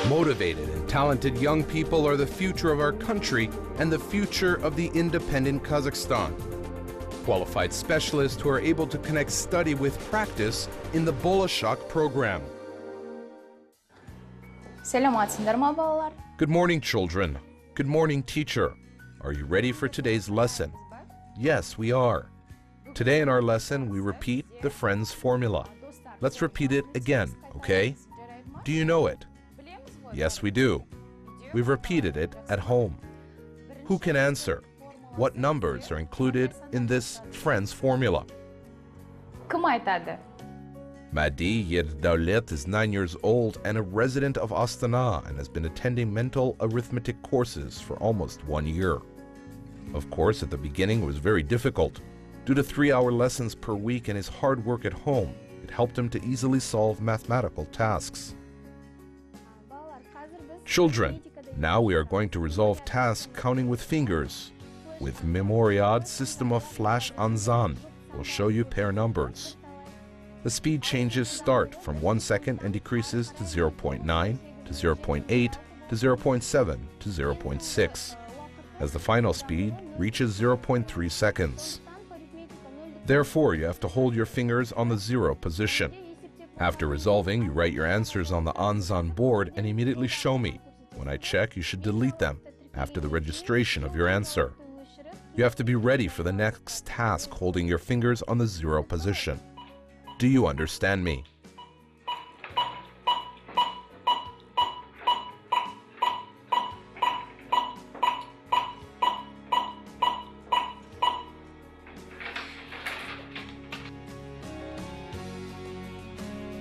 Motivated and talented young people are the future of our country and the future of the independent Kazakhstan. Qualified specialists who are able to connect study with practice in the Bolashak program. Good morning, children. Good morning, teacher. Are you ready for today's lesson? Yes, we are. Today in our lesson, we repeat the friends formula. Let's repeat it again, okay? Do you know it? Yes, we do. We've repeated it at home. Who can answer? What numbers are included in this friends formula? Madi Yerdaulet is 9 years old and a resident of Astana and has been attending mental arithmetic courses for almost 1 year. Of course, at the beginning it was very difficult. Due to 3-hour lessons per week and his hard work at home, it helped him to easily solve mathematical tasks. Children, now we are going to resolve tasks counting with fingers. With Memoriad system of flash Anzan, we'll show you pair numbers. The speed changes start from 1 second and decreases to 0.9, to 0.8, to 0.7, to 0.6, as the final speed reaches 0.3 seconds. Therefore, you have to hold your fingers on the 0 position. After resolving, you write your answers on the Anzan board and immediately show me. When I check, you should delete them after the registration of your answer. You have to be ready for the next task holding your fingers on the 0 position. Do you understand me?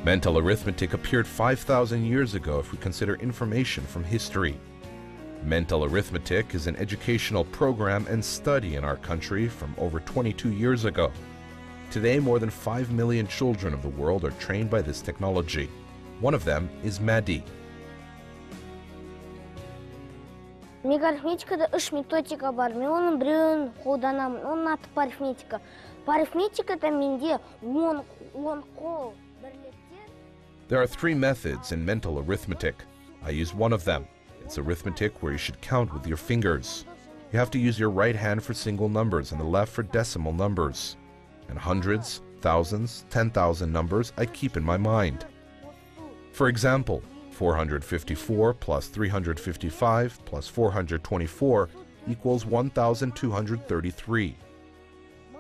Mental arithmetic appeared 5,000 years ago if we consider information from history. Mental arithmetic is an educational program and study in our country from over 22 years ago. Today, more than 5 million children of the world are trained by this technology. One of them is Madi. Мен арифметикада 3 методика бар. Мен оның біреуін қолданамын. Оның аты парифметика. Парифметикада менде 10 қол бірліктер. There are 3 methods in mental arithmetic. I use one of them. It's arithmetic where you should count with your fingers. You have to use your right hand for single numbers and the left for decimal numbers. And hundreds, thousands, 10,000 numbers I keep in my mind. For example, 454 plus 355 plus 424 equals 1,233.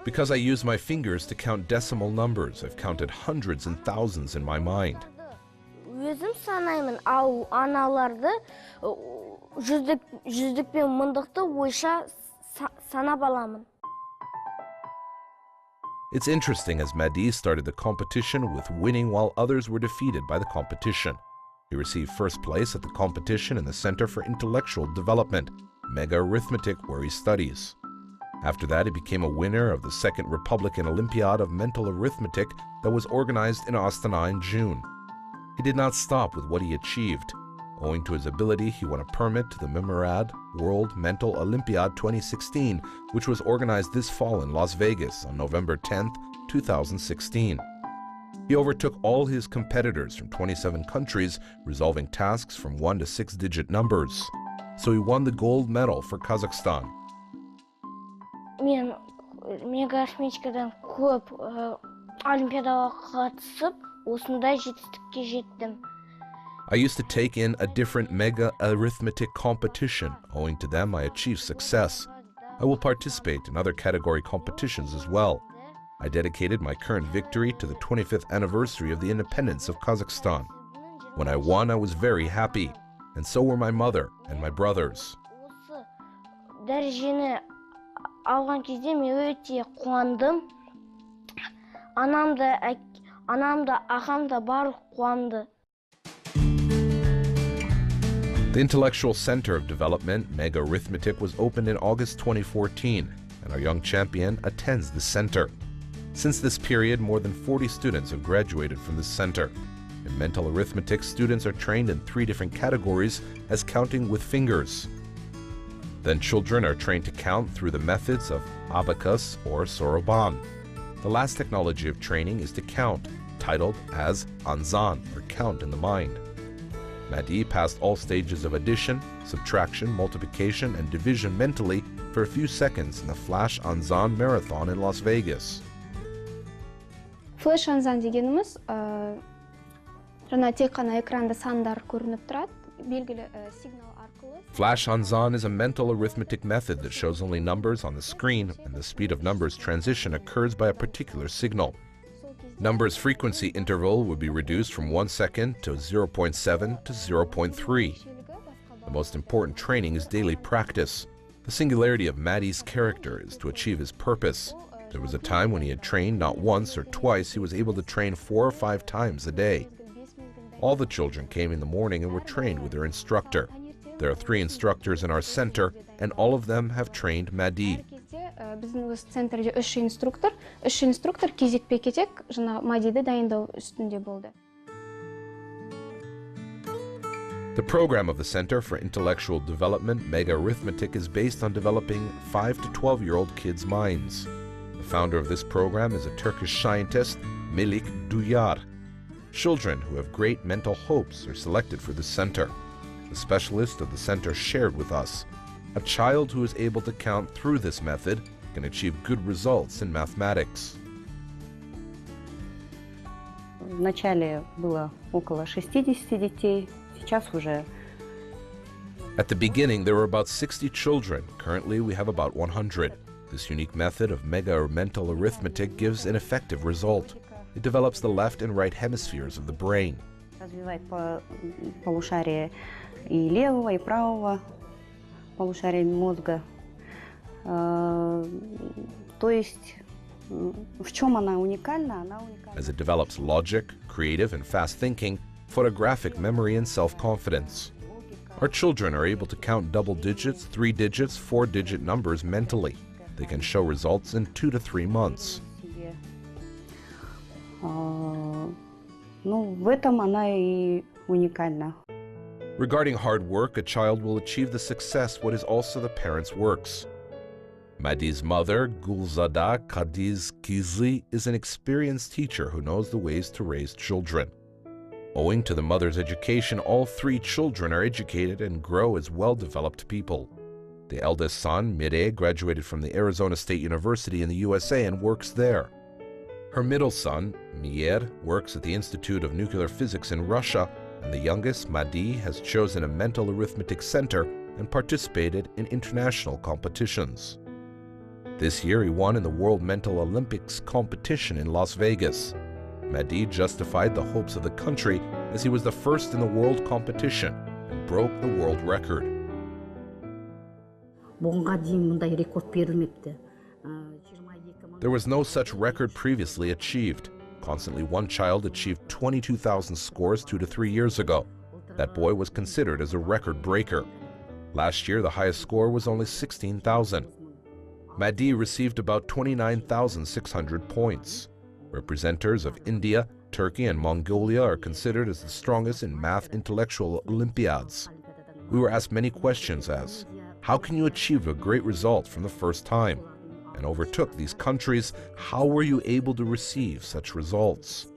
Because I use my fingers to count decimal numbers, I've counted hundreds and thousands in my mind. Өзім санаймын, ал аналарды жүздік пен мыңдықты ойша санап аламын. It's interesting as Madi started the competition with winning while others were defeated by the competition. He received first place at the competition in the Center for Intellectual Development, Mega Arithmetic, where he studies. After that, he became a winner of the Second Republican Olympiad of Mental Arithmetic that was organized in Astana in June. He did not stop with what he achieved. Owing to his ability, he won a permit to the Memoriad World Mental Olympiad 2016, which was organized this fall in Las Vegas on November 10, 2016. He overtook all his competitors from 27 countries, resolving tasks from 1 to 6-digit numbers. So he won the gold medal for Kazakhstan. Мен мега-арифметикадан көп олимпиадаға қатысып, осындай жетістікке жеттім. I used to take in a different mega arithmetic competition. Owing to them, I achieved success. I will participate in other category competitions as well. I dedicated my current victory to the 25th anniversary of the independence of Kazakhstan. When I won, I was very happy, and so were my mother and my brothers. Дәрежені алған кезде мен өте қуандым. Анам да, ағам да барлық қуанды. The Intellectual Center of Development, Mega Arithmetic, was opened in August 2014, and our young champion attends the center. Since this period, more than 40 students have graduated from this center. In mental arithmetic, students are trained in 3 different categories as counting with fingers. Then children are trained to count through the methods of abacus or soroban. The last technology of training is to count, titled as Anzan, or count in the mind. Madi passed all stages of addition, subtraction, multiplication, and division mentally for a few seconds in the Flash Anzan Marathon in Las Vegas. Flash Anzan дегенimiz, жаңа тек қана экранда сандар көрініп тұрады, белгілі сигнал арқылы. Flash Anzan is a mental arithmetic method that shows only numbers on the screen, and the speed of numbers transition occurs by a particular signal. Numbers frequency interval would be reduced from 1 second to 0.7 to 0.3. The most important training is daily practice. The singularity of Madi's character is to achieve his purpose. There was a time when he had trained not once or twice, he was able to train 4 or 5 times a day. All the children came in the morning and were trained with their instructor. There are 3 instructors in our center, and all of them have trained Madi. Біздің өз центрде 3 инструктор кезекпе-кезек жаңа Мадиді дайындау үстінде болды. The program of the Center for Intellectual Development, Mega Arithmetic, is based on developing 5 to 12-year-old kids' minds. The founder of this program is a Turkish scientist, Melik Duyar. Children who have great mental hopes are selected for this center. The specialist of the center shared with us, a child who is able to count through this method can achieve good results in mathematics. Вначале было около 60 детей, сейчас уже. At the beginning, there were about 60 children. Currently, we have about 100. This unique method of mega or mental arithmetic gives an effective result. It develops the left and right hemispheres of the brain. Развивает полушарие и левого, и правого полушария мозга. То есть, в чем она уникальна? Она уникальна. As it develops logic, creative and fast thinking, photographic memory and self-confidence. Our children are able to count double digits, 3 digits, 4-digit numbers mentally. They can show results in 2 to 3 months. Ну, в этом она и уникальна. Regarding hard work, a child will achieve the success what is also the parent's works. Madi's mother, Gulzada Kadiz Kizli, is an experienced teacher who knows the ways to raise children. Owing to the mother's education, all 3 children are educated and grow as well-developed people. The eldest son, Mire, graduated from the Arizona State University in the USA and works there. Her middle son, Mier, works at the Institute of Nuclear Physics in Russia, and the youngest, Madi, has chosen a mental arithmetic center and participated in international competitions. This year, he won in the World Mental Olympics competition in Las Vegas. Madi justified the hopes of the country as he was the first in the world competition and broke the world record. There was no such record previously achieved. Constantly, one child achieved 22,000 scores 2 to 3 years ago. That boy was considered as a record breaker. Last year, the highest score was only 16,000. Madi received about 29,600 points. Representatives of India, Turkey, and Mongolia are considered as the strongest in math intellectual Olympiads. We were asked many questions as, how can you achieve a great result from the first time? And overtook these countries, how were you able to receive such results?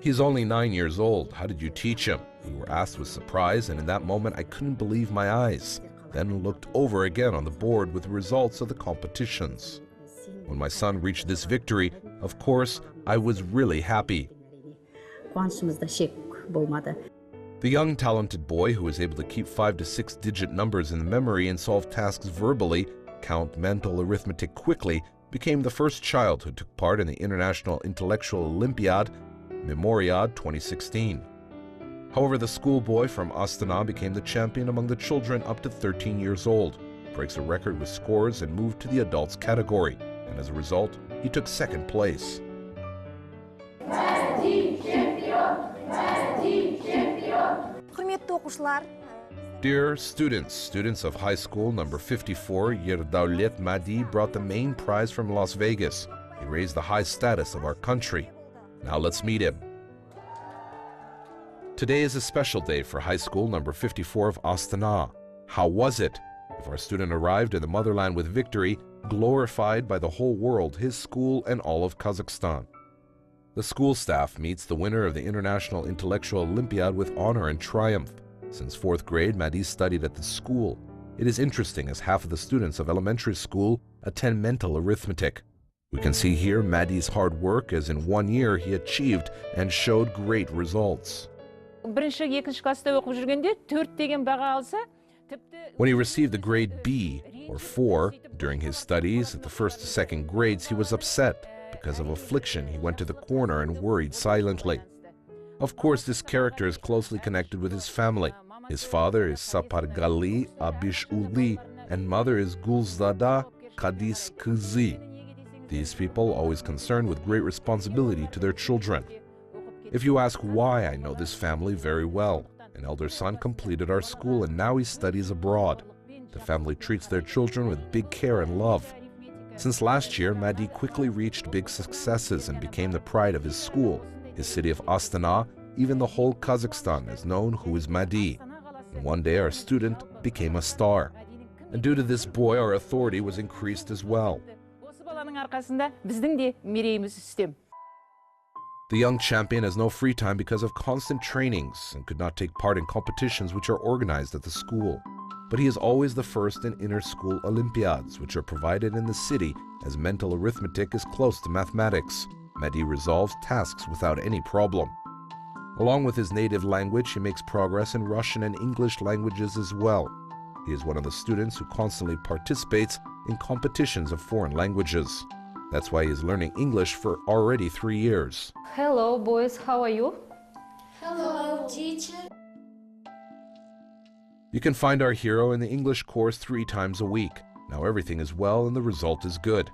He's only 9 years old. How did you teach him? We were asked with surprise, and in that moment I couldn't believe my eyes. Then looked over again on the board with the results of the competitions. When my son reached this victory, of course, I was really happy. The young talented boy who was able to keep 5 to 6 digit numbers in the memory and solve tasks verbally, count mental arithmetic quickly, became the first child who took part in the International Intellectual Olympiad, Memoriad 2016. However, the schoolboy from Astana became the champion among the children up to 13 years old, breaks a record with scores and moved to the adults category, and as a result, he took 2nd place. Madi champion! Madi champion! Dear students of high school number 54, Yerdaulet Madi brought the main prize from Las Vegas. He raised the high status of our country. Now let's meet him. Today is a special day for high school number 54 of Astana. How was it? If our student arrived in the motherland with victory, glorified by the whole world, his school, and all of Kazakhstan. The school staff meets the winner of the International Intellectual Olympiad with honor and triumph. Since 4th grade, Madi studied at the school. It is interesting as half of the students of elementary school attend mental arithmetic. We can see here Madi's hard work as in 1 year he achieved and showed great results. When he received the grade B or 4 during his studies at the 1st to 2nd grades, he was upset. Because of affliction, he went to the corner and worried silently. Of course, this character is closely connected with his family. His father is Sapargali Abish Uli and mother is Gulzada Kadis Kızı. These people always concerned with great responsibility to their children. If you ask why, I know this family very well. An elder son completed our school and now he studies abroad. The family treats their children with big care and love. Since last year, Madi quickly reached big successes and became the pride of his school. His city of Astana, even the whole Kazakhstan is known who is Madi. And one day our student became a star. And due to this boy, our authority was increased as well. The young champion has no free time because of constant trainings and could not take part in competitions which are organized at the school. But he is always the first in inter-school Olympiads, which are provided in the city as mental arithmetic is close to mathematics. Madi resolves tasks without any problem. Along with his native language, he makes progress in Russian and English languages as well. He is one of the students who constantly participates in competitions of foreign languages. That's why he is learning English for already 3 years. Hello, boys, how are you? Hello, teacher. You can find our hero in the English course 3 times a week. Now everything is well and the result is good.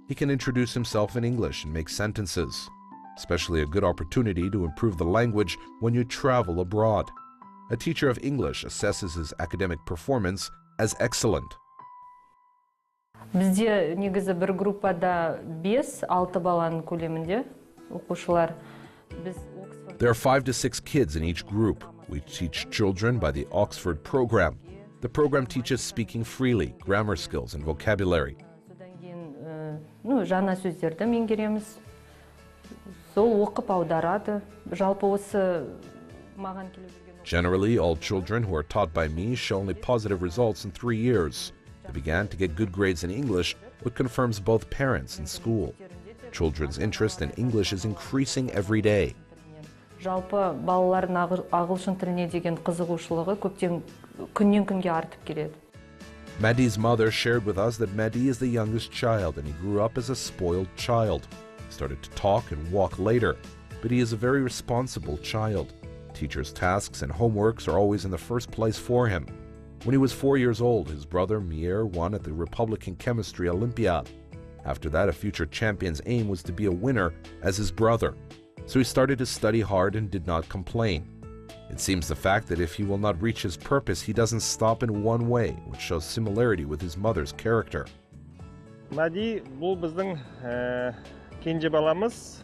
He can introduce himself in English and make sentences. Especially a good opportunity to improve the language when you travel abroad. A teacher of English assesses his academic performance as excellent. Бізде негізі бір группада 5-6 баланың көлемінде оқушылар. There are 5 to 6 kids in each group. We teach children by the Oxford program. The program teaches speaking freely, grammar skills and vocabulary. Содан кейін жаңа сөздерді меңгереміз. Сол оқып аударады. Жалпы осы маған келіп жүрген. Generally, all children who are taught by me show only positive results in 3 years. They began to get good grades in English, which confirms both parents and school. Children's interest in English is increasing every day. Жалпы балалардың ағылшын тіліне деген қызығушылығы күннен күнге артып келеді. Madi's mother shared with us that Madi is the youngest child and he grew up as a spoiled child. He started to talk and walk later, but he is a very responsible child. Teachers' tasks and homeworks are always in the first place for him. When he was 4 years old, his brother Mir won at the Republican Chemistry Olympiad. After that, a future champion's aim was to be a winner as his brother. So he started to study hard and did not complain. It seems the fact that if he will not reach his purpose, he doesn't stop in one way, which shows similarity with his mother's character. Madi, бұл біздің кенже баламыз.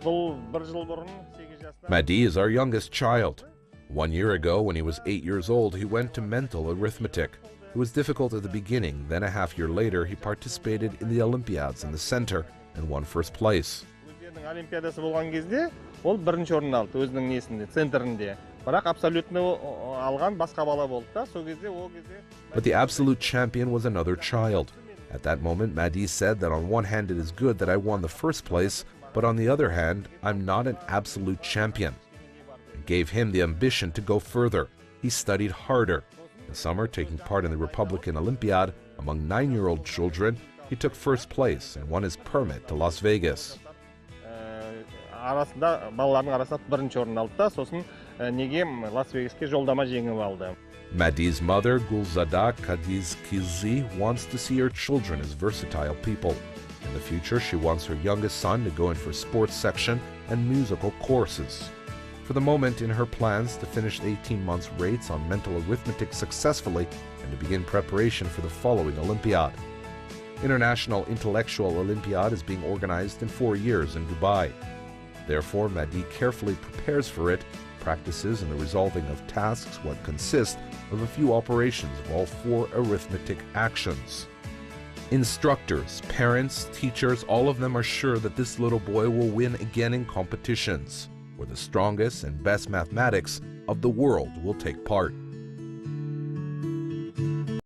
Бұл 1 жыл бұрын 8 жаста. Madi is our youngest child. 1 year ago, when he was 8 years old, he went to mental arithmetic. It was difficult at the beginning, then a half year later, he participated in the Olympiads in the center and won first place. Олимпиадасы болған кезде, ол 1-ші орын алды өзінің несінде, центрінде. Бірақ абсолютно алған басқа бала болды да, сол кезде ол кезде. But the absolute champion was another child. At that moment, Madi said that on one hand it is good that I won the first place, but on the other hand, I'm not an absolute champion. It gave him the ambition to go further. He studied harder. In summer, taking part in the Republican Olympiad among 9-year-old children, he took first place and won his permit to Las Vegas. Арасында балалардың арасында 1-ші орын алды да, сосын неге Лас-Вегаске жолдама жеңіп алды. Madi's mother, Gulzada Kadis Kızı, wants to see her children as versatile people. In the future, she wants her youngest son to go in for sports section and musical courses. For the moment, in her plans to finish 18 months rates on mental arithmetic successfully and to begin preparation for the following Olympiad. International Intellectual Olympiad is being organized in 4 years in Dubai. Therefore, Madi carefully prepares for it, practices in the resolving of tasks what consist of a few operations of all 4 arithmetic actions. Instructors, parents, teachers, all of them are sure that this little boy will win again in competitions, where the strongest and best mathematics of the world will take part.